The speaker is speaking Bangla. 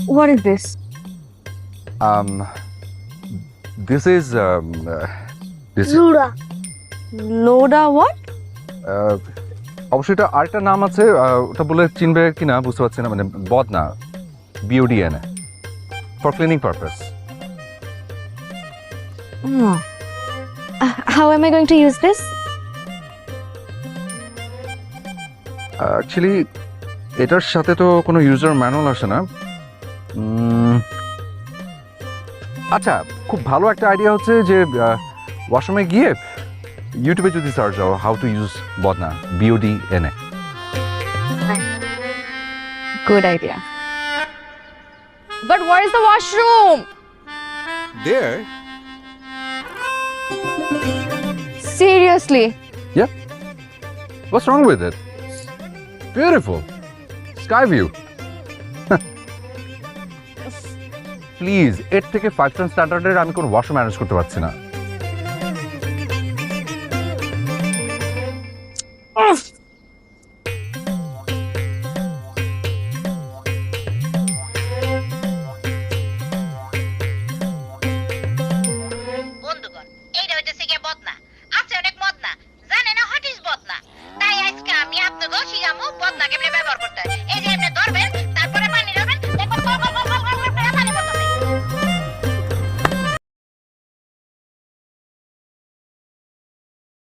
What is this? Um, this is Lura. Loda what? অবশ্যই এটা আরেকটা নাম আছে, ওটা বলে চিনবে কিনা বুঝতে পারছি না, মানে বদনা, BODN, for cleaning purpose. Oh. How am I going to use this? Actually এটার সাথে তো কোনো ইউজার ম্যানুয়াল আসে না। আচ্ছা, খুব ভালো একটা আইডিয়া হচ্ছে যে ওয়াশরুমে গিয়ে ইউটিউবে যদি সার্চ দাও হাউ টু ইউজ বদনা, BODN। Good idea. But where is the washroom? There? Seriously? Yeah. What's wrong with it? Beautiful. Sky view. Please, এর থেকে 5 স্টার স্ট্যান্ডার্ডের আমি কোনো ওয়াশরুম ম্যানেজ করতে পারছি না।